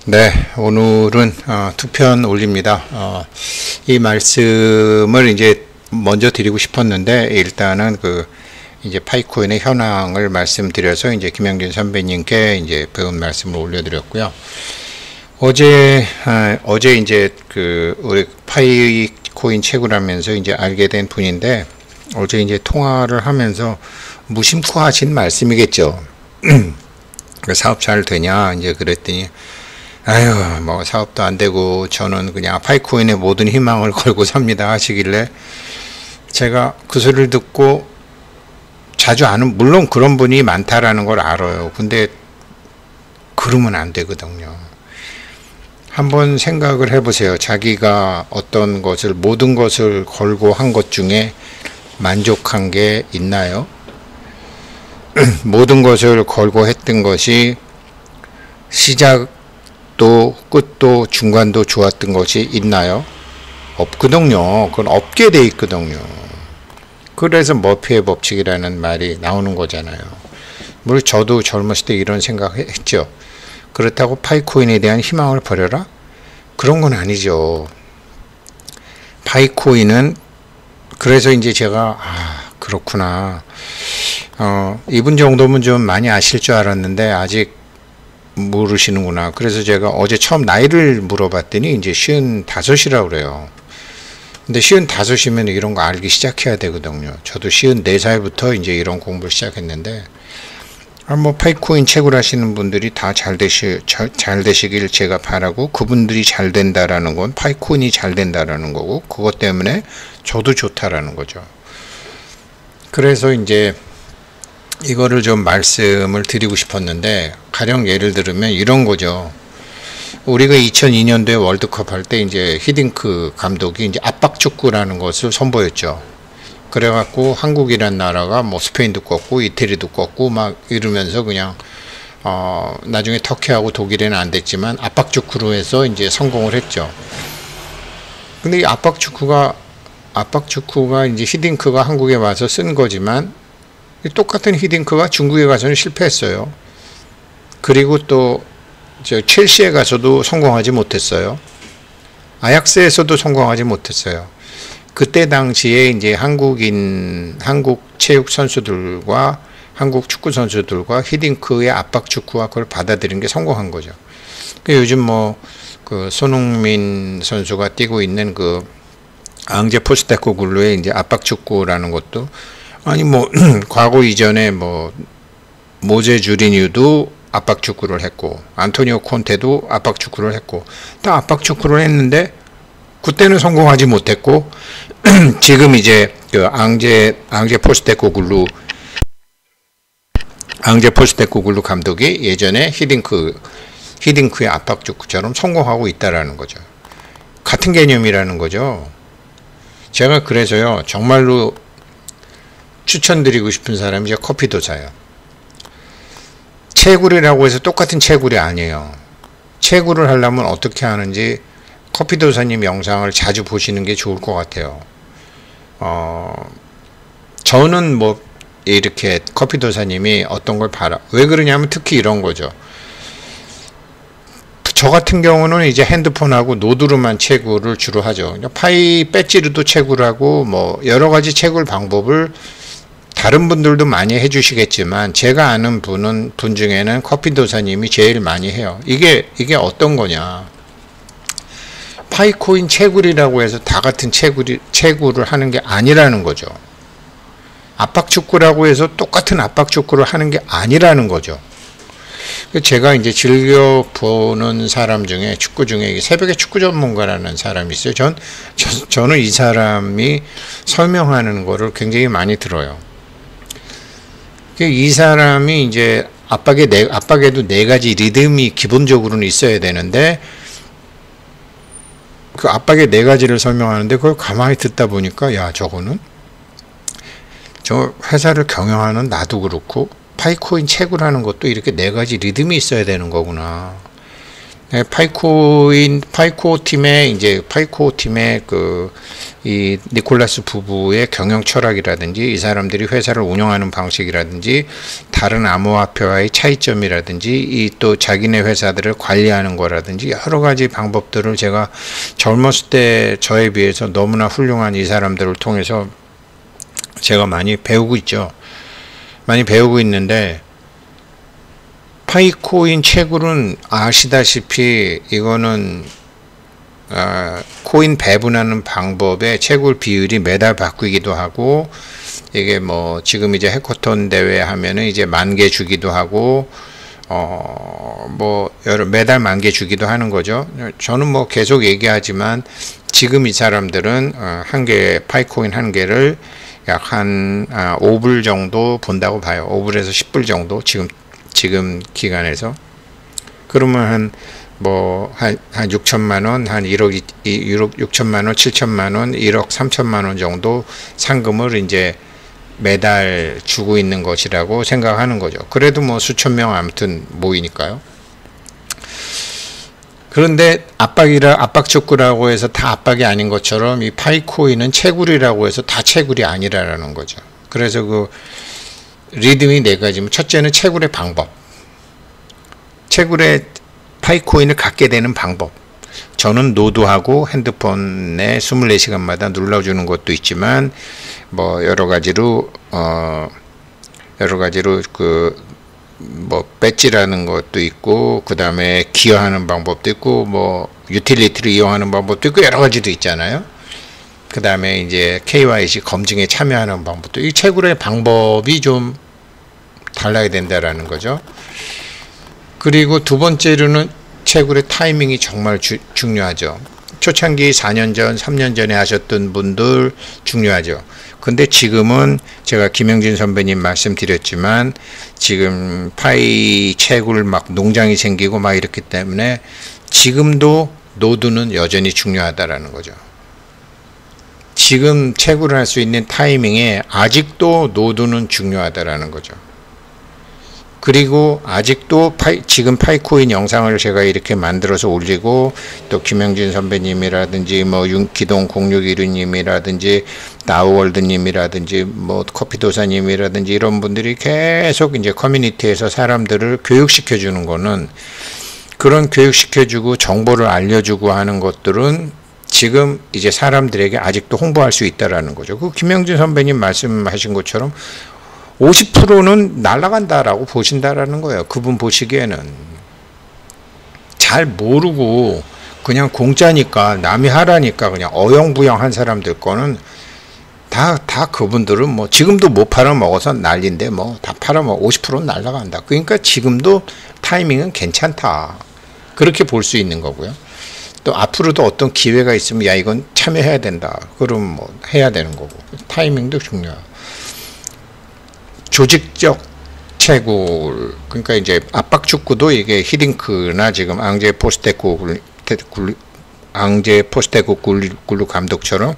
네, 오늘은 투편 올립니다. 이 말씀을 이제 먼저 드리고 싶었는데 일단은 이제 파이코인의 현황을 말씀드려서 이제 김영준 선배님께 이제 배운 말씀을 올려드렸고요. 어제 이제 우리 파이코인 채굴하면서 이제 알게 된 분인데 어제 이제 통화를 하면서 무심코 하신 말씀이겠죠. 사업 잘 되냐 이제 그랬더니 아유 뭐 사업도 안 되고 저는 그냥 파이코인에 모든 희망을 걸고 삽니다 하시길래 제가 그 소리를 듣고 자주 아는, 물론 그런 분이 많다라는 걸 알아요. 근데 그러면 안 되거든요. 한번 생각을 해보세요. 자기가 어떤 것을, 모든 것을 걸고 한 것 중에 만족한 게 있나요? 모든 것을 걸고 했던 것이 시작도 끝도 중간도 좋았던 것이 있나요? 없거든요. 그건 없게 돼 있거든요. 그래서 머피의 법칙이라는 말이 나오는 거잖아요. 물론 저도 젊었을 때 이런 생각했죠. 그렇다고 파이코인에 대한 희망을 버려라? 그런 건 아니죠. 파이코인은 그래서 이제 제가 그렇구나. 이분 정도면 좀 많이 아실 줄 알았는데 아직 모르시는구나. 그래서 제가 어제 처음 나이를 물어봤더니 이제 55이라고 그래요. 근데 55이면 이런 거 알기 시작해야 되거든요. 저도 54살부터 이제 이런 공부를 시작했는데 뭐 파이코인 채굴하시는 분들이 다 잘 되시길 제가 바라고, 그분들이 잘 된다라는 건 파이코인이 잘 된다라는 거고, 그것 때문에 저도 좋다라는 거죠. 그래서 이제 이거를 좀 말씀을 드리고 싶었는데, 가령 예를 들면 이런 거죠. 우리가 2002년도에 월드컵 할 때 이제 히딩크 감독이 이제 압박축구라는 것을 선보였죠. 그래갖고 한국이란 나라가 뭐 스페인도 꺾고 이태리도 꺾고 막 이러면서 그냥 나중에 터키하고 독일에는 안 됐지만 압박축구로 해서 이제 성공을 했죠. 근데 이 압박축구가 이제 히딩크가 한국에 와서 쓴 거지만 똑같은 히딩크가 중국에 가서는 실패했어요. 그리고 또 첼시에 가서도 성공하지 못했어요. 아약스에서도 성공하지 못했어요. 그때 당시에 이제 한국 체육 선수들과 한국 축구 선수들과 히딩크의 압박 축구와 그걸 받아들인 게 성공한 거죠. 요즘 손흥민 선수가 뛰고 있는 앙제 포스테코글루의 이제 압박 축구라는 것도, 아니 과거 이전에 모제 주리뉴도 압박 축구를 했고 안토니오 콘테도 압박 축구를 했고 다 압박 축구를 했는데 그때는 성공하지 못했고 지금 이제 앙제 포스테코글루 감독이 예전에 히딩크의 압박 축구처럼 성공하고 있다라는 거죠. 같은 개념이라는 거죠. 제가 그래서요 정말로 추천드리고 싶은 사람이 이제 커피도사예요. 채굴이라고 해서 똑같은 채굴이 아니에요. 채굴을 하려면 어떻게 하는지 커피도사님 영상을 자주 보시는 게 좋을 것 같아요. 저는 이렇게 커피도사님이 어떤 걸 왜 그러냐면 특히 이런 거죠. 저 같은 경우는 이제 핸드폰하고 노드로만 채굴을 주로 하죠. 파이 배지로도 채굴하고 여러 가지 채굴 방법을 다른 분들도 많이 해주시겠지만 제가 아는 분 중에는 커피도사님이 제일 많이 해요. 이게 어떤 거냐. 파이코인 채굴이라고 해서 다 같은 채굴을 하는 게 아니라는 거죠. 압박축구라고 해서 똑같은 압박축구를 하는 게 아니라는 거죠. 제가 이제 즐겨보는 사람 중에 축구 중에 새벽에 축구 전문가라는 사람이 있어요. 저는 이 사람이 설명하는 거를 굉장히 많이 들어요. 이 사람이 이제 압박에도 네 가지 리듬이 기본적으로는 있어야 되는데 그 압박의 네 가지를 설명하는데 그걸 가만히 듣다 보니까 저거는 저 회사를 경영하는 나도 그렇고 파이코인 채굴하는 것도 이렇게 네 가지 리듬이 있어야 되는 거구나. 네, 파이코 팀의 이 니콜라스 부부의 경영 철학이라든지 이 사람들이 회사를 운영하는 방식이라든지 다른 암호화폐와의 차이점이라든지 이 또 자기네 회사들을 관리하는 거라든지 여러 가지 방법들을 제가 젊었을 때 저에 비해서 너무나 훌륭한 이 사람들을 통해서 제가 많이 배우고 있죠. 많이 배우고 있는데 파이코인 채굴은 아시다시피 이거는 코인 배분하는 방법에 채굴 비율이 매달 바뀌기도 하고 이게 뭐 지금 이제 해커톤 대회 하면은 이제 10,000개 주기도 하고 뭐 매달 10,000개 주기도 하는 거죠. 저는 뭐 계속 얘기하지만 지금 이 사람들은 한 개 파이코인 한 개를 약 한 5불 정도 본다고 봐요. 5불에서 10불 정도 지금 기간에서. 그러면 한 6천만 원, 한 1억 6천만 원, 7천만 원, 1억 3천만 원 정도 상금을 이제 매달 주고 있는 것이라고 생각하는 거죠. 그래도 뭐 수천 명 아무튼 모이니까요. 그런데 압박 축구라고 해서 다 압박이 아닌 것처럼 이 파이코인은 채굴이라고 해서 다 채굴이 아니라는 거죠. 그래서 그 리듬이 네 가지면 첫째는 채굴의 방법. 채굴의 파이코인을 갖게 되는 방법. 저는 노드하고 핸드폰에 24시간마다 눌러주는 것도 있지만 뭐 여러 가지로 뭐 배지라는 것도 있고 그 다음에 기여하는 방법도 있고 뭐 유틸리티를 이용하는 방법도 있고 여러 가지도 있잖아요. 그 다음에 이제 KYC 검증에 참여하는 방법도 이 채굴의 방법이 좀 달라야 된다라는 거죠. 그리고 두 번째로는 채굴의 타이밍이 정말 중요하죠. 초창기 4년 전, 3년 전에 하셨던 분들 중요하죠. 근데 지금은 제가 김영진 선배님 말씀드렸지만 지금 파이 채굴 막 농장이 생기고 막 이렇기 때문에 지금도 노드는 여전히 중요하다라는 거죠. 지금 채굴을 할 수 있는 타이밍에 아직도 노드는 중요하다라는 거죠. 그리고 아직도 지금 파이코인 영상을 제가 이렇게 만들어서 올리고 또 김영진 선배님이라든지 뭐 기동 0616님이라든지 나우월드님이라든지 뭐 커피도사님이라든지 이런 분들이 계속 이제 커뮤니티에서 사람들을 교육시켜 주는 거는 그런 교육시켜주고 정보를 알려주고 하는 것들은 지금 이제 사람들에게 아직도 홍보할 수 있다라는 거죠. 그 김영진 선배님 말씀하신 것처럼 50%는 날아간다라고 보신다라는 거예요. 그분 보시기에는 잘 모르고 그냥 공짜니까 남이 하라니까 그냥 어영부영한 사람들 거는 다 그분들은 뭐 지금도 못 팔아먹어서 난리인데 뭐 다 팔아먹어 50%는 날아간다. 그러니까 지금도 타이밍은 괜찮다. 그렇게 볼 수 있는 거고요. 또 앞으로도 어떤 기회가 있으면 야 이건 참여해야 된다. 그럼 뭐 해야 되는 거고 타이밍도 중요하고. 조직적 채굴 그러니까 이제 압박 축구도 이게 히딩크나 지금 앙제 포스테코글루 감독처럼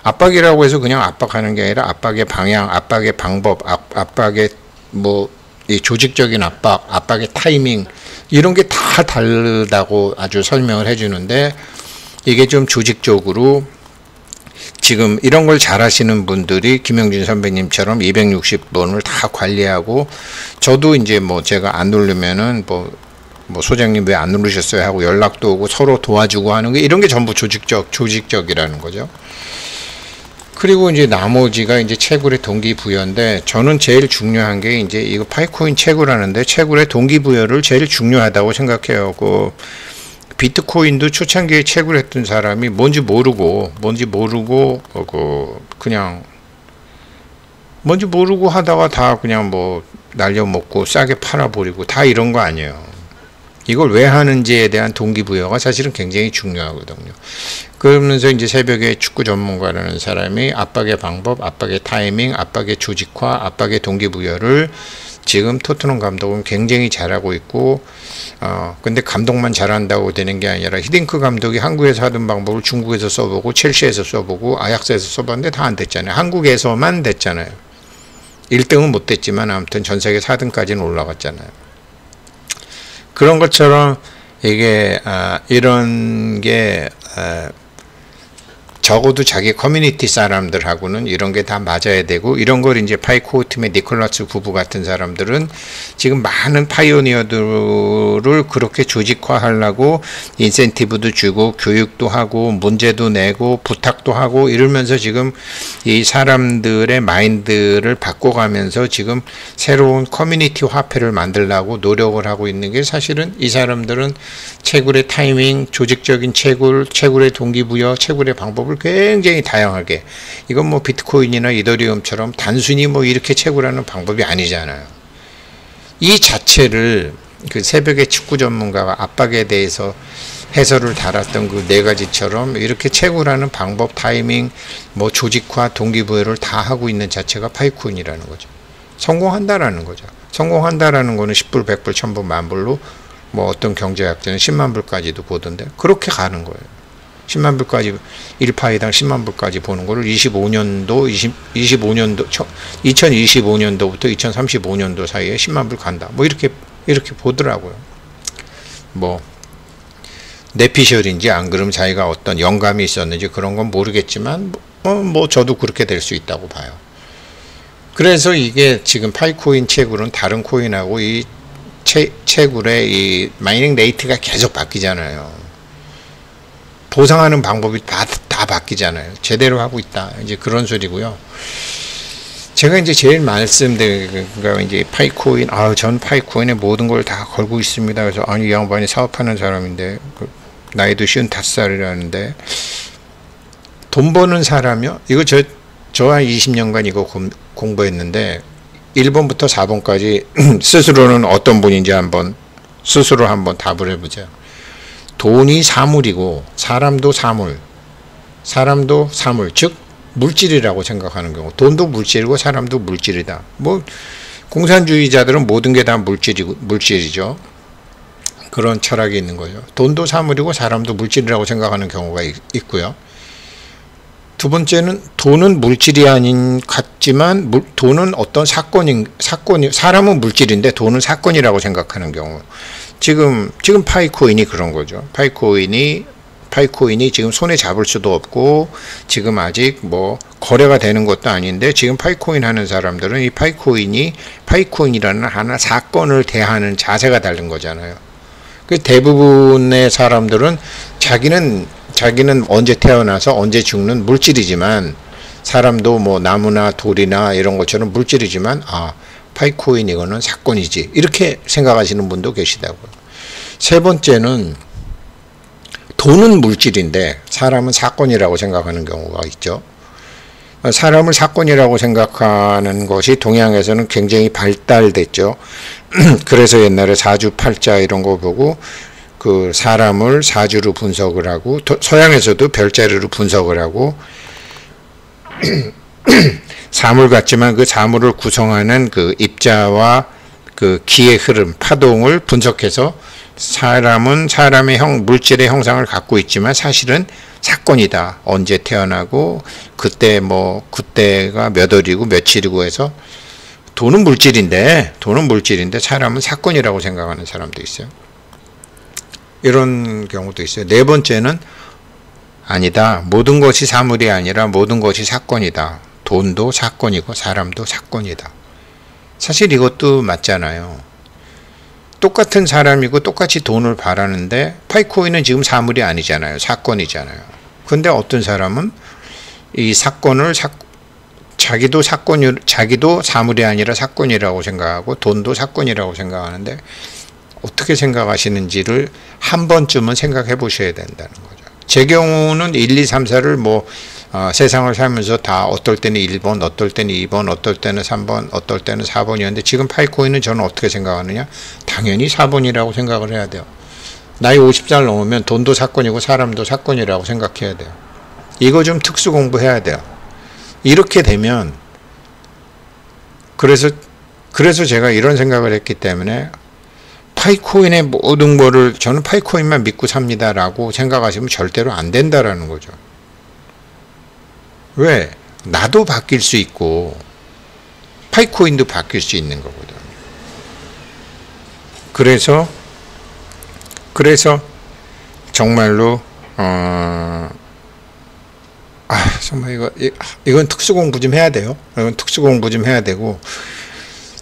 압박이라고 해서 그냥 압박하는 게 아니라 압박의 방향, 압박의 방법, 압박의 뭐 이 조직적인 압박의 타이밍 이런 게 다 다르다고 아주 설명을 해주는데 이게 좀 조직적으로 지금 이런 걸 잘하시는 분들이 김영진 선배님처럼 260번을 다 관리하고 저도 이제 뭐 제가 안 누르면은 뭐 소장님 왜 안 누르셨어요 하고 연락도 오고 서로 도와주고 하는 게 이런 게 전부 조직적이라는 거죠. 그리고 이제 나머지가 이제 채굴의 동기부여인데 저는 제일 중요한 게 이제 이거 파이코인 채굴하는데 채굴의 동기부여를 제일 중요하다고 생각해요. 그 비트코인도 초창기에 채굴했던 사람이 뭔지 모르고 그냥 뭔지 모르고 하다가 다 그냥 뭐 날려먹고 싸게 팔아버리고 다 이런 거 아니에요. 이걸 왜 하는지에 대한 동기부여가 사실은 굉장히 중요하거든요. 그러면서 이제 새벽에 축구 전문가라는 사람이 압박의 방법, 압박의 타이밍, 압박의 조직화, 압박의 동기부여를 지금 토트넘 감독은 굉장히 잘하고 있고 근데 감독만 잘한다고 되는 게 아니라 히딩크 감독이 한국에서 하던 방법을 중국에서 써보고 첼시에서 써보고 아약스에서 써봤는데 다 안 됐잖아요. 한국에서만 됐잖아요. 1등은 못 됐지만 아무튼 전 세계 4등까지는 올라갔잖아요. 그런 것처럼 이게 이런 게 적어도 자기 커뮤니티 사람들하고는 이런 게 다 맞아야 되고, 이런 걸 이제 파이코오팀의 니콜라스 부부 같은 사람들은 지금 많은 파이오니어들을 그렇게 조직화하려고 인센티브도 주고 교육도 하고 문제도 내고 부탁도 하고 이러면서 지금 이 사람들의 마인드를 바꿔가면서 지금 새로운 커뮤니티 화폐를 만들려고 노력을 하고 있는 게, 사실은 이 사람들은 채굴의 타이밍, 조직적인 채굴의 동기부여, 채굴의 방법을 굉장히 다양하게, 이건 뭐 비트코인이나 이더리움처럼 단순히 뭐 이렇게 채굴하는 방법이 아니잖아요. 이 자체를 그 새벽의 축구 전문가가 압박에 대해서 해설을 달았던 그 네 가지처럼 이렇게 채굴하는 방법, 타이밍, 뭐 조직화, 동기부여를 다 하고 있는 자체가 파이코인이라는 거죠. 성공한다라는 거죠. 성공한다라는 거는 10불, 100불, 1000불, 만불로 뭐 어떤 경제학자는 10만 불까지도 보던데, 그렇게 가는 거예요. 10만 불까지, 1파이당 10만 불까지 보는 거를 2025년도부터 2035년도 사이에 10만 불 간다. 뭐 이렇게 보더라고요. 뭐 뇌피셜인지 안 그러면 자기가 어떤 영감이 있었는지 그런 건 모르겠지만 뭐 저도 그렇게 될 수 있다고 봐요. 그래서 이게 지금 파이코인 채굴은 다른 코인하고 이 채굴의 이 마이닝 레이트가 계속 바뀌잖아요. 보상하는 방법이 다 바뀌잖아요. 제대로 하고 있다, 이제 그런 소리고요. 제가 이제 제일 말씀드린 거 이제 파이코인, 전 파이코인에 모든 걸 다 걸고 있습니다. 그래서 아니, 이 양반이 사업하는 사람인데 나이도 55살이라는데 돈 버는 사람이요? 이거 저 한 20년간 이거 공부했는데 1번부터 4번까지 스스로는 어떤 분인지 스스로 한번 답을 해보자. 돈이 사물이고 사람도 사물, 즉 물질이라고 생각하는 경우, 돈도 물질이고 사람도 물질이다. 뭐 공산주의자들은 모든 게 다 물질이죠. 그런 철학이 있는 거죠. 돈도 사물이고 사람도 물질이라고 생각하는 경우가 있고요. 두 번째는 돈은 물질이 아닌 같지만 돈은 어떤 사람은 물질인데 돈은 사건이라고 생각하는 경우. 지금 파이코인이 그런 거죠. 파이코인이 지금 손에 잡을 수도 없고 지금 아직 뭐 거래가 되는 것도 아닌데, 지금 파이코인 하는 사람들은 이 파이코인이라는 하나 사건을 대하는 자세가 다른 거잖아요. 그 대부분의 사람들은 자기는 언제 태어나서 언제 죽는 물질이지만, 사람도 뭐 나무나 돌이나 이런 것처럼 물질이지만 파이코인 이거는 사건이지, 이렇게 생각하시는 분도 계시다고요. 세 번째는 돈은 물질인데 사람은 사건이라고 생각하는 경우가 있죠. 사람을 사건이라고 생각하는 것이 동양에서는 굉장히 발달됐죠. 그래서 옛날에 사주팔자 이런 거 보고 그 사람을 사주로 분석을 하고, 서양에서도 별자리로 분석을 하고 사물 같지만 그 사물을 구성하는 그 입자와 그 기의 흐름, 파동을 분석해서 사람은 사람의 물질의 형상을 갖고 있지만 사실은 사건이다. 언제 태어나고 그때가 몇 월이고 며칠이고 해서 돈은 물질인데 사람은 사건이라고 생각하는 사람도 있어요. 이런 경우도 있어요. 네 번째는 아니다. 모든 것이 사물이 아니라 모든 것이 사건이다. 돈도 사건이고 사람도 사건이다. 사실 이것도 맞잖아요. 똑같은 사람이고 똑같이 돈을 바라는데 파이코인은 지금 사물이 아니잖아요. 사건이잖아요. 근데 어떤 사람은 이 사건을 자기도 사물이 아니라 사건이라고 생각하고 돈도 사건이라고 생각하는데, 어떻게 생각하시는지를 한 번쯤은 생각해 보셔야 된다는 거죠. 제 경우는 1, 2, 3, 4를 세상을 살면서 다 어떨 때는 1번, 어떨 때는 2번, 어떨 때는 3번, 어떨 때는 4번이었는데, 지금 파이코인은 저는 어떻게 생각하느냐? 당연히 4번이라고 생각을 해야 돼요. 나이 50살 넘으면 돈도 사건이고 사람도 사건이라고 생각해야 돼요. 이거 좀 특수 공부해야 돼요. 이렇게 되면, 그래서 제가 이런 생각을 했기 때문에 파이코인의 모든 거를 저는 파이코인만 믿고 삽니다라고 생각하시면 절대로 안 된다라는 거죠. 왜? 나도 바뀔 수 있고 파이코인도 바뀔 수 있는 거거든. 그래서 그래서 정말로 정말 이건 특수 공부 좀 해야 돼요. 이건 특수 공부 좀 해야 되고,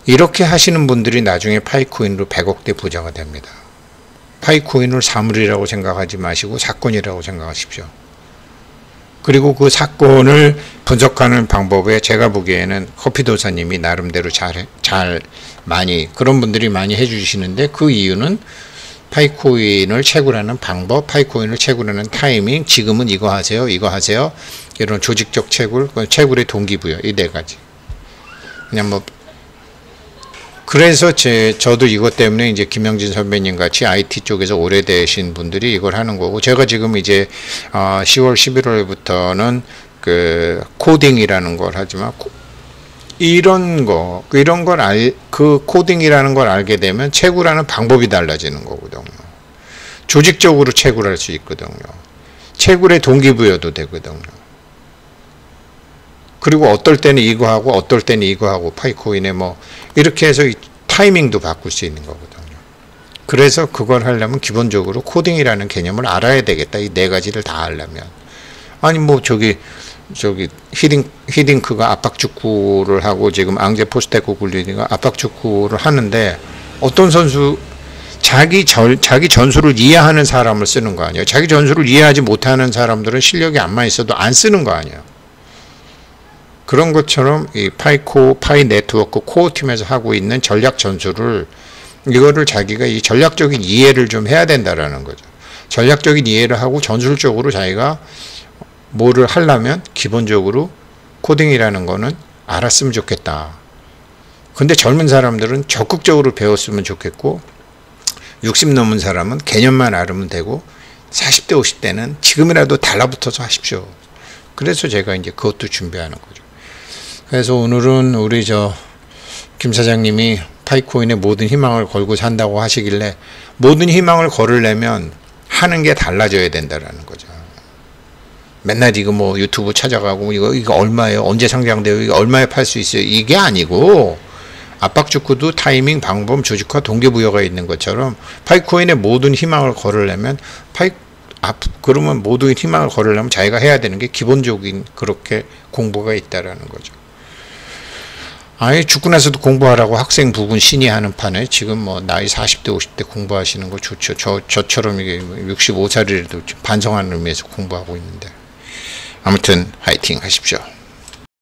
이렇게 하시는 분들이 나중에 파이코인으로 100억대 부자가 됩니다. 파이코인을 사물이라고 생각하지 마시고 사건이라고 생각하십시오. 그리고 그 사건을 분석하는 방법에 제가 보기에는 커피도사님이 나름대로 많이 그런 분들이 많이 해주시는데, 그 이유는 파이코인을 채굴하는 방법, 파이코인을 채굴하는 타이밍, 지금은 이거 하세요, 이거 하세요, 이런 조직적 채굴, 채굴의 동기부여, 이 네 가지. 그냥 뭐 그래서 저도 이것 때문에 이제 김영진 선배님 같이 IT 쪽에서 오래되신 분들이 이걸 하는 거고, 제가 지금 이제 10월 11월부터는 그 코딩이라는 걸 하지만, 이런 걸 그 코딩이라는 걸 알게 되면 채굴하는 방법이 달라지는 거거든요. 조직적으로 채굴할 수 있거든요. 채굴의 동기부여도 되거든요. 그리고 어떨 때는 이거 하고 어떨 때는 이거 하고, 파이코인에 뭐 이렇게 해서 타이밍도 바꿀 수 있는 거거든요. 그래서 그걸 하려면 기본적으로 코딩이라는 개념을 알아야 되겠다. 이 네 가지를 다 하려면. 아니 뭐 저기 히딩크가 압박축구를 하고, 지금 앙제 포스테코글루가 압박축구를 하는데, 어떤 선수 자기 전술을 이해하는 사람을 쓰는 거 아니에요. 자기 전술을 이해하지 못하는 사람들은 실력이 안만 있어도 안 쓰는 거 아니에요. 그런 것처럼 이 파이 네트워크 코어 팀에서 하고 있는 전략 전술을, 이거를 자기가 이 전략적인 이해를 좀 해야 된다라는 거죠. 전략적인 이해를 하고 전술적으로 자기가 뭐를 하려면 기본적으로 코딩이라는 거는 알았으면 좋겠다. 근데 젊은 사람들은 적극적으로 배웠으면 좋겠고, 60 넘은 사람은 개념만 알으면 되고, 40대 50대는 지금이라도 달라붙어서 하십시오. 그래서 제가 이제 그것도 준비하는 거죠. 그래서 오늘은 우리 김 사장님이 파이코인에 모든 희망을 걸고 산다고 하시길래, 모든 희망을 걸으려면 하는 게 달라져야 된다라는 거죠. 맨날 이거 뭐 유튜브 찾아가고 이거 얼마예요? 언제 상장돼요? 이거 얼마에 팔 수 있어요? 이게 아니고, 압박축구도 타이밍, 방법, 조직화, 동기부여가 있는 것처럼 파이코인에 모든 희망을 걸으려면 그러면 모든 희망을 걸으려면 자기가 해야 되는 게 기본적인 그렇게 공부가 있다라는 거죠. 아예 죽고 나서도 공부하라고 학생 부분 신이 하는 판에 지금 뭐 나이 40대 50대 공부하시는 거 좋죠. 저처럼 이게 65살이라도 반성하는 의미에서 공부하고 있는데, 아무튼 화이팅 하십시오.